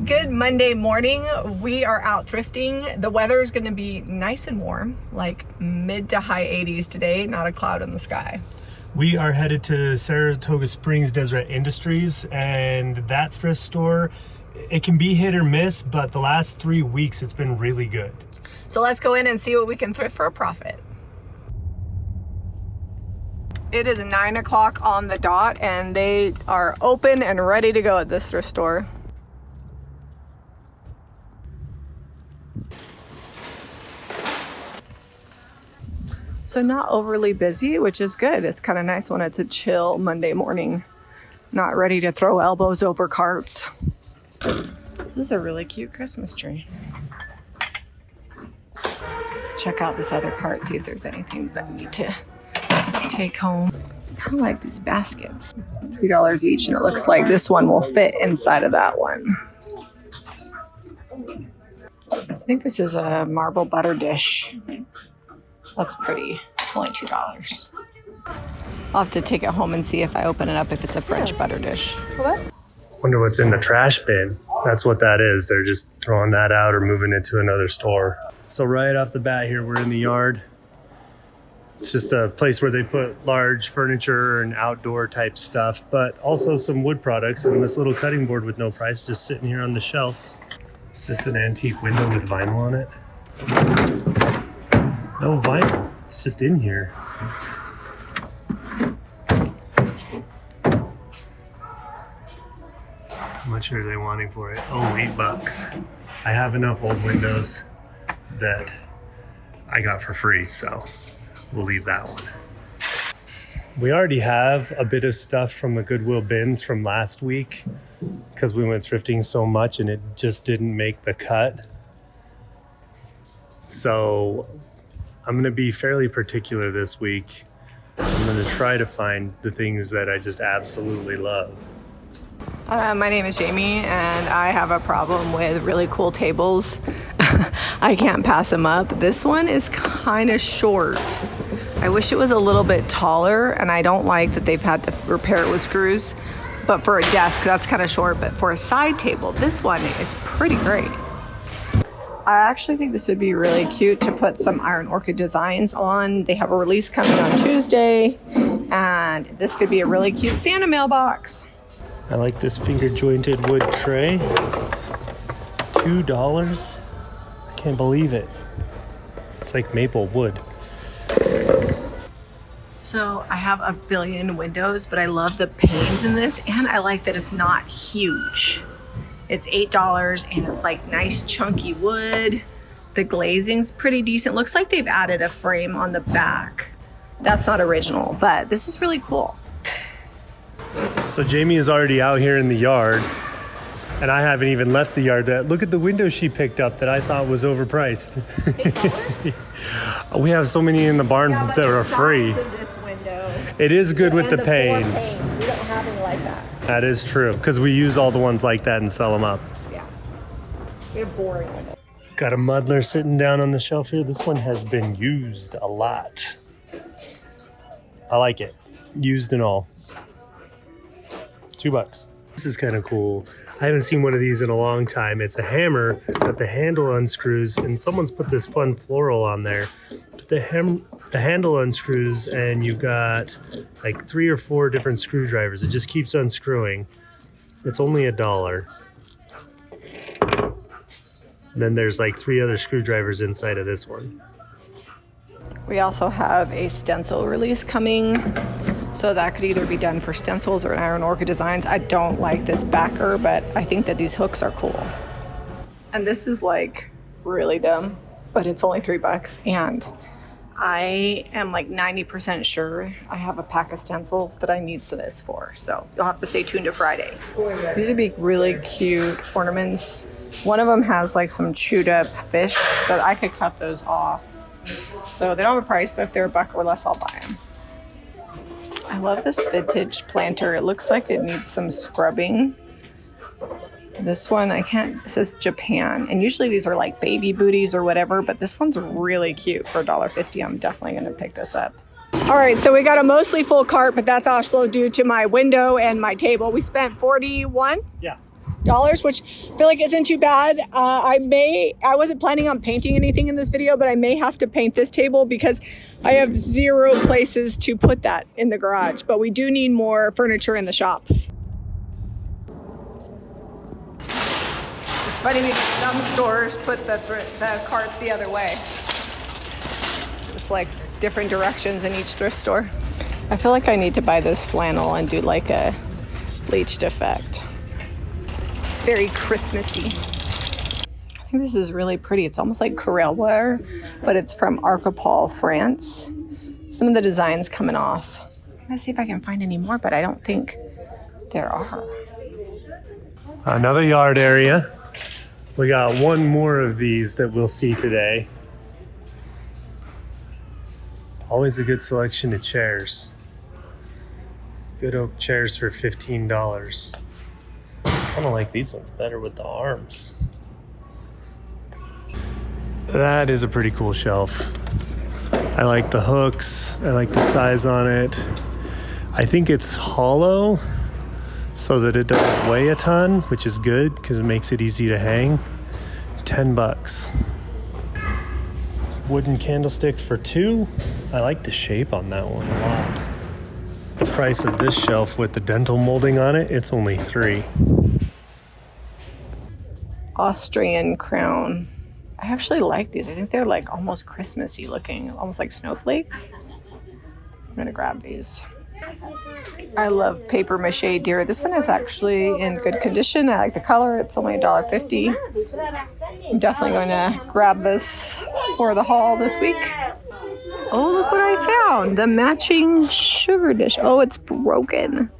Good Monday morning. We are out thrifting. The weather is going to be nice and warm, like mid to high 80s today, not a cloud in the sky. We are headed to Saratoga Springs, Deseret Industries, and that thrift store, it can be hit or miss, but the last 3 weeks it's been really good. So let's go in and see what we can thrift for a profit. It is 9 o'clock on the dot and they are open and ready to go at this thrift store. So not overly busy, which is good. It's kind of nice when it's a chill Monday morning, not ready to throw elbows over carts. This is a really cute Christmas tree. Let's check out this other cart, see if there's anything that we need to take home. I kind of like these baskets. $3 each, and it looks like this one will fit inside of that one. I think this is a marble butter dish. That's pretty. It's only $2. I'll have to take it home and see if I open it up if it's a French butter dish. Wonder what's in the trash bin. That's what that is. They're just throwing that out or moving it to another store. So right off the bat here, we're in the yard. It's just a place where they put large furniture and outdoor type stuff, but also some wood products and this little cutting board with no price just sitting here on the shelf. Is this an antique window with vinyl on it? No vinyl, it's just in here. How much are they wanting for it? Oh, $8. I have enough old windows that I got for free, so we'll leave that one. We already have a bit of stuff from the Goodwill bins from last week because we went thrifting so much and it just didn't make the cut. So I'm going to be fairly particular this week. I'm going to try to find the things that I just absolutely love. My name is Jami and I have a problem with really cool tables. I can't pass them up. This one is kind of short. I wish it was a little bit taller, and I don't like that they've had to repair it with screws. But for a desk, that's kind of short. But for a side table, this one is pretty great. I actually think this would be really cute to put some iron orchid designs on. They have a release coming on Tuesday, and this could be a really cute Santa mailbox. I like this finger jointed wood tray. $2. I can't believe it. It's like maple wood. So I have a billion windows, but I love the panes in this, and I like that it's not huge. It's $8 and it's like nice chunky wood. The glazing's pretty decent. Looks like they've added a frame on the back. That's not original, but this is really cool. So Jami is already out here in the yard, and I haven't even left the yard yet. Look at the window she picked up that I thought was overpriced. We have so many in the barn that are free. It is good with the panes. We don't have any like that. That is true, because we use all the ones like that and sell them up. Yeah. We have boring windows. Got a muddler sitting down on the shelf here. This one has been used a lot. I like it. Used and all. $2. This is kind of cool. I haven't seen one of these in a long time. It's a hammer, but the handle unscrews, and someone's put this fun floral on there. But the handle unscrews, and you've got like 3 or 4 different screwdrivers. It just keeps unscrewing. It's only $1. Then there's like 3 other screwdrivers inside of this one. We also have a stencil release coming. So that could either be done for stencils or iron orchid designs. I don't like this backer, but I think that these hooks are cool. And this is like really dumb, but it's only $3. And I am like 90% sure I have a pack of stencils that I need this for. So you'll have to stay tuned to Friday. These would be really cute ornaments. One of them has like some chewed up fish, but I could cut those off. So they don't have a price, but if they're $1 or less, I'll buy them. I love this vintage planter. It looks like it needs some scrubbing. This one, it says Japan. And usually these are like baby booties or whatever, but this one's really cute for $1.50. I'm definitely gonna pick this up. All right, so we got a mostly full cart, but that's also due to my window and my table. We spent 41. Yeah. which I feel like isn't too bad. I wasn't planning on painting anything in this video, but I may have to paint this table because I have 0 places to put that in the garage, but we do need more furniture in the shop. It's funny because some stores put the carts the other way. It's like different directions in each thrift store. I feel like I need to buy this flannel and do like a bleached effect. It's very Christmassy. I think this is really pretty. It's almost like Corelle ware, but it's from Archipel, France. Some of the designs coming off. I'm gonna see if I can find any more, but I don't think there are. Another yard area. We got one more of these that we'll see today. Always a good selection of chairs. Good oak chairs for $15. Kind of like these ones better with the arms. That is a pretty cool shelf. I like the hooks. I like the size on it. I think it's hollow so that it doesn't weigh a ton, which is good because it makes it easy to hang. $10. Wooden candlestick for $2. I like the shape on that one a lot. The price of this shelf with the dental molding on it, it's only $3. Austrian crown. I actually like these. I think they're like almost Christmassy looking, almost like snowflakes. I'm gonna grab these. I love paper mache deer. This one is actually in good condition. I like the color. It's only $1.50. I'm definitely going to grab this for the haul this week. Oh, look what I found. The matching sugar dish. Oh, it's broken.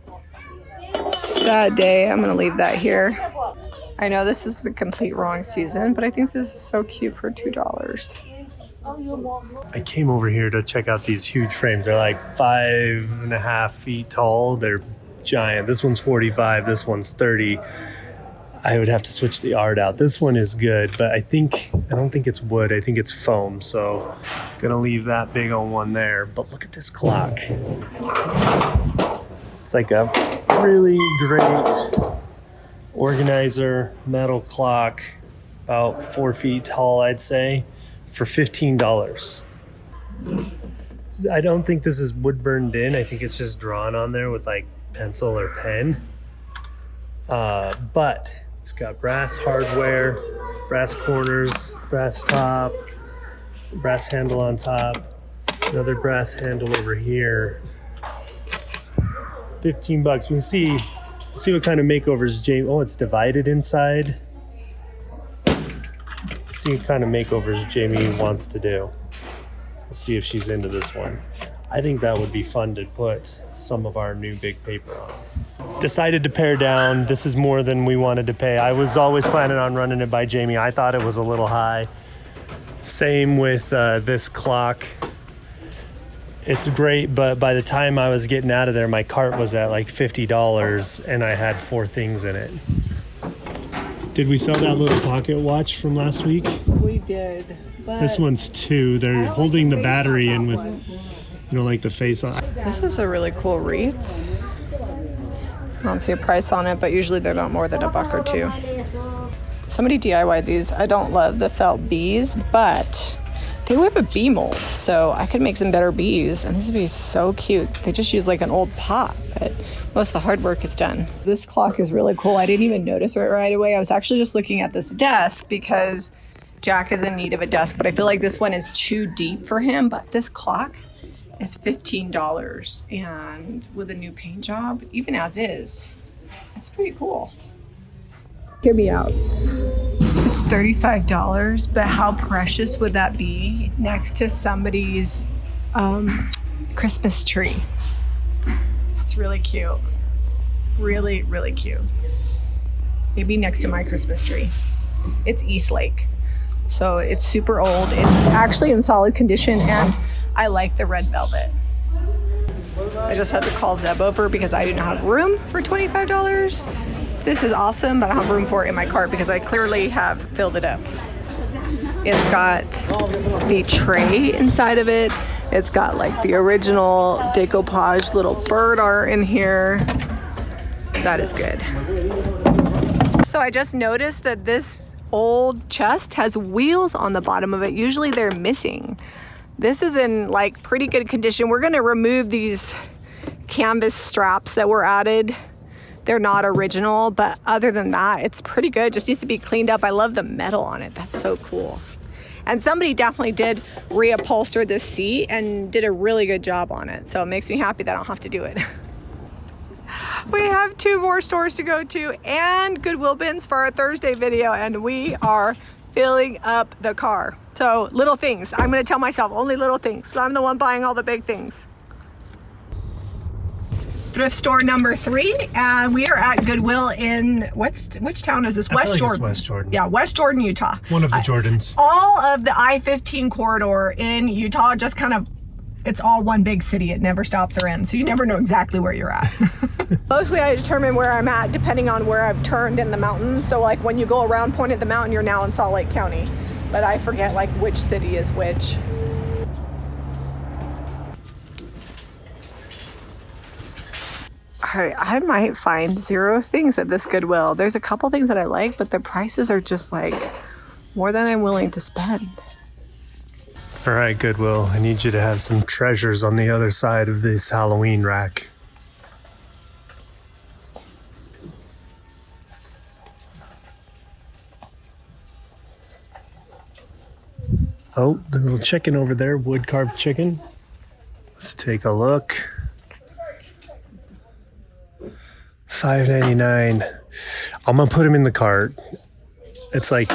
Sad day. I'm going to leave that here. I know this is the complete wrong season, but I think this is so cute for $2. I came over here to check out these huge frames. They're like 5.5 feet tall. They're giant. This one's 45. This one's 30. I would have to switch the art out. This one is good, but I don't think it's wood. I think it's foam. So I'm gonna leave that big on one there. But look at this clock. It's like a really great organizer metal clock, about 4 feet tall, I'd say, for $15. I don't think this is wood burned in. I think it's just drawn on there with like pencil or pen. But it's got brass hardware, brass corners, brass top, brass handle on top, another brass handle over here. $15. We can see what kind of makeovers Jami. Oh, it's divided inside. Let's see what kind of makeovers Jami wants to do. Let's see if she's into this one. I think that would be fun to put some of our new big paper on. Decided to pare down. This is more than we wanted to pay. I was always planning on running it by Jami. I thought it was a little high. Same with this clock. It's great, but by the time I was getting out of there, my cart was at like $50 and I had 4 things in it. Did we sell that little pocket watch from last week? We did. This one's $2. They're holding the battery in with, like the face on. This is a really cool wreath. I don't see a price on it, but usually they're not more than $1 or $2. Somebody DIY'd these. I don't love the felt bees, but they have a bee mold, so I could make some better bees, and this would be so cute. They just use like an old pot, but most of the hard work is done. This clock is really cool. I didn't even notice it right away. I was actually just looking at this desk because Jack is in need of a desk, but I feel like this one is too deep for him. But this clock is $15, and with a new paint job, even as is, it's pretty cool. Hear me out. It's $35, but how precious would that be next to somebody's Christmas tree? That's really cute. Really, really cute. Maybe next to my Christmas tree. It's Eastlake. So it's super old. It's actually in solid condition, and I like the red velvet. I just had to call Zeb over because I do not have room for $25. This is awesome, but I don't have room for it in my cart because I clearly have filled it up. It's got the tray inside of it. It's got like the original decoupage little bird art in here. That is good. So I just noticed that this old chest has wheels on the bottom of it. Usually they're missing. This is in like pretty good condition. We're gonna remove these canvas straps that were added. They're not original, but other than that, it's pretty good. Just needs to be cleaned up. I love the metal on it. That's so cool. And somebody definitely did reupholster this seat and did a really good job on it. So it makes me happy that I don't have to do it. We have 2 more stores to go to and Goodwill bins for our Thursday video, and we are filling up the car. So little things. I'm gonna tell myself only little things. So I'm the one buying all the big things. Thrift store number 3, and we are at Goodwill in which town is this? West Jordan. West Jordan. Yeah, West Jordan, Utah. One of the Jordans. All of the I-15 corridor in Utah, just kind of, it's all one big city. It never stops or ends, so you never know exactly where you're at. Mostly I determine where I'm at depending on where I've turned in the mountains. So like when you go around Point of the Mountain, you're now in Salt Lake County, but I forget like which city is which. I might find 0 things at this Goodwill. There's a couple things that I like, but the prices are just like more than I'm willing to spend. All right, Goodwill, I need you to have some treasures on the other side of this Halloween rack. Oh, the little chicken over there, wood carved chicken. Let's take a look. $5.99. I'm gonna put him in the cart. It's like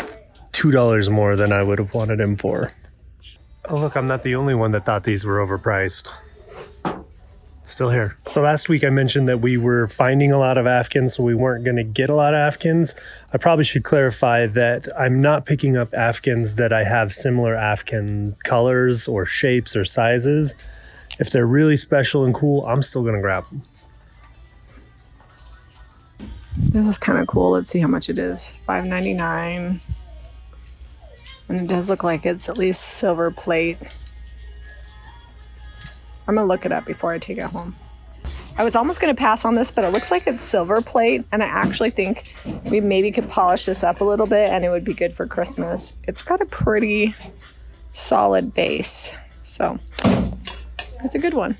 $2 more than I would have wanted him for. Oh look, I'm not the only one that thought these were overpriced. Still here. So last week I mentioned that we were finding a lot of Afghans, so we weren't gonna get a lot of Afghans. I probably should clarify that I'm not picking up Afghans that I have similar Afghan colors or shapes or sizes. If they're really special and cool, I'm still gonna grab them. This is kind of cool. Let's see how much it is. $5.99. And it does look like it's at least silver plate. I'm gonna look it up before I take it home. I was almost gonna pass on this, but it looks like it's silver plate, and I actually think we maybe could polish this up a little bit and it would be good for Christmas. It's got a pretty solid base, so it's a good one.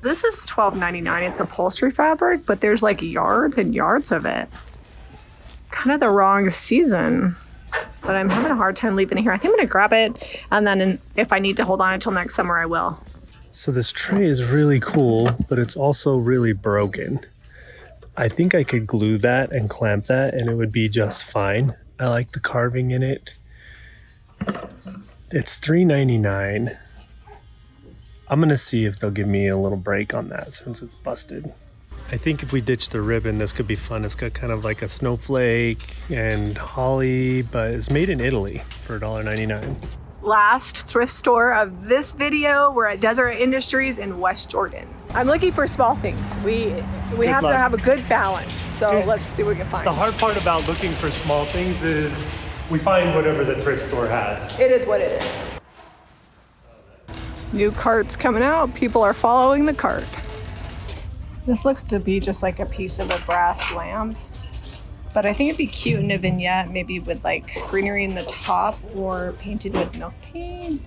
This is $12.99. It's upholstery fabric, but there's like yards and yards of it. Kind of the wrong season, but I'm having a hard time leaving it here. I think I'm gonna grab it, and then if I need to hold on until next summer, I will. So this tray is really cool, but it's also really broken. I think I could glue that and clamp that and it would be just fine. I like the carving in it. It's $3.99. I'm gonna see if they'll give me a little break on that since it's busted. I think if we ditch the ribbon, this could be fun. It's got kind of like a snowflake and holly, but it's made in Italy for $1.99. Last thrift store of this video, we're at Deseret Industries in West Jordan. I'm looking for small things. We have to have a good balance, so let's see what we can find. The hard part about looking for small things is we find whatever the thrift store has. It is what it is. New carts coming out. People are following the cart. This looks to be just like a piece of a brass lamp, but I think it'd be cute in a vignette, maybe with like greenery in the top or painted with milk paint.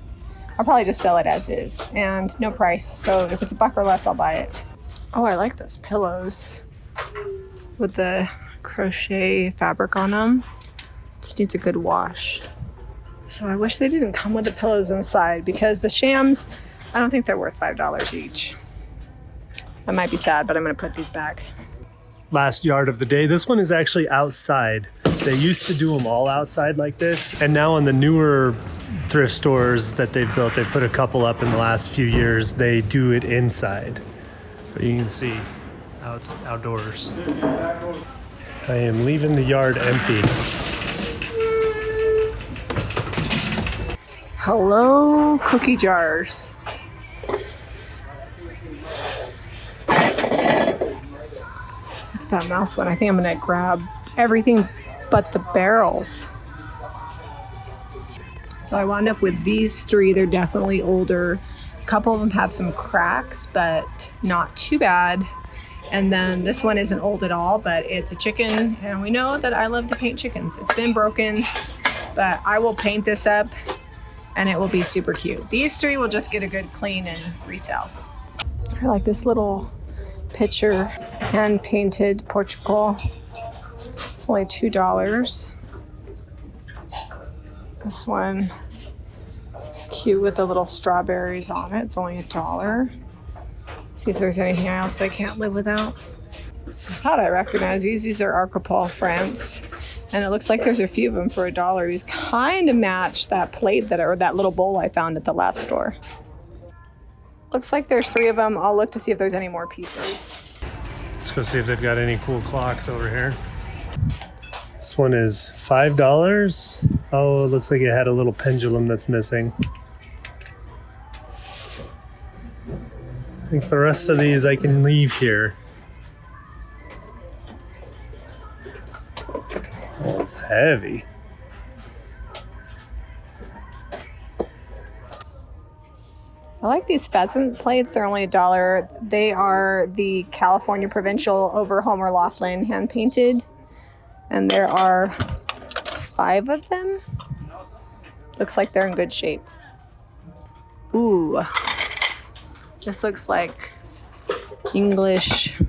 I'll probably just sell it as is and no price. So if it's $1 or less, I'll buy it. Oh, I like those pillows with the crochet fabric on them. Just needs a good wash. So I wish they didn't come with the pillows inside because the shams, I don't think they're worth $5 each. I might be sad, but I'm gonna put these back. Last yard of the day. This one is actually outside. They used to do them all outside like this, and now on the newer thrift stores that they've built, they put a couple up in the last few years, they do it inside. But you can see outdoors. I am leaving the yard empty. Hello, cookie jars. That mouse one. I think I'm gonna grab everything but the barrels. So I wound up with these 3. They're definitely older. A couple of them have some cracks, but not too bad. And then this one isn't old at all, but it's a chicken. And we know that I love to paint chickens. It's been broken, but I will paint this up and it will be super cute. These three will just get a good clean and resell. I like this little picture, hand painted Portugal. It's only $2. This one is cute with the little strawberries on it. It's only $1. See if there's anything else I can't live without. I thought I recognized these. These are Archipel France. And it looks like there's a few of them for $1. These kind of match that plate or that little bowl I found at the last store. Looks like there's 3 of them. I'll look to see if there's any more pieces. Let's go see if they've got any cool clocks over here. This one is $5. Oh, it looks like it had a little pendulum that's missing. I think the rest of these I can leave here. Oh, it's heavy. I like these pheasant plates. They're only $1. They are the California Provincial over Homer Laughlin hand painted. And there are 5 of them. Looks like they're in good shape. Ooh. This looks like English.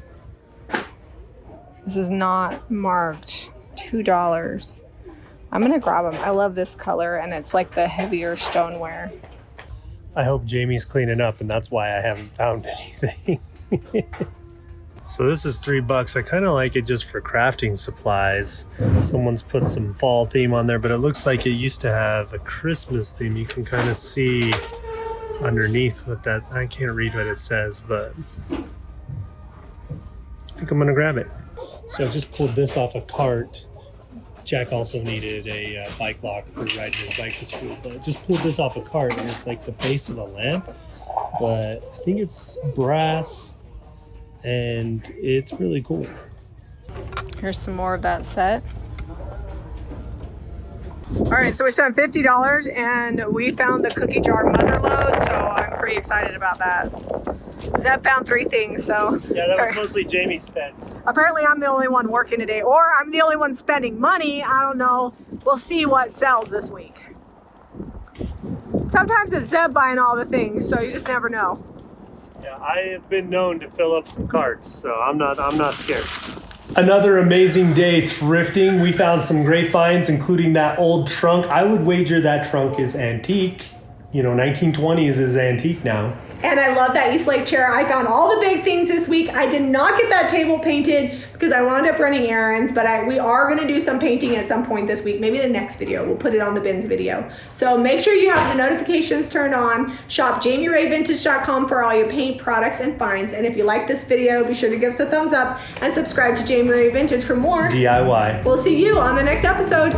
This is not marked. $2. I'm gonna grab them. I love this color and it's like the heavier stoneware. I hope Jami's cleaning up and that's why I haven't found anything. So this is $3. I kind of like it just for crafting supplies. Someone's put some fall theme on there, but it looks like it used to have a Christmas theme. You can kind of see underneath what that, I can't read what it says, but I think I'm gonna grab it. So I just pulled this off a cart. Jack also needed a bike lock for riding his bike to school, but I just pulled this off a cart and it's like the base of a lamp, but I think it's brass and it's really cool. Here's some more of that set. All right, so we spent $50 and we found the cookie jar mother load, so I'm pretty excited about that. Zeb found 3 things, so. Yeah, that was mostly Jami's spend. Apparently I'm the only one working today, or I'm the only one spending money. I don't know. We'll see what sells this week. Sometimes it's Zeb buying all the things, so you just never know. Yeah, I have been known to fill up some carts, so I'm not scared. Another amazing day thrifting. We found some great finds, including that old trunk. I would wager that trunk is antique. You know, 1920s is antique now. And I love that East Lake chair. I found all the big things this week. I did not get that table painted because I wound up running errands, but we are going to do some painting at some point this week. Maybe the next video. We'll put it on the bins video. So make sure you have the notifications turned on. Shop JamiRayVintage.com for all your paint products and finds. And if you like this video, be sure to give us a thumbs up and subscribe to Jami Ray Vintage for more DIY. We'll see you on the next episode.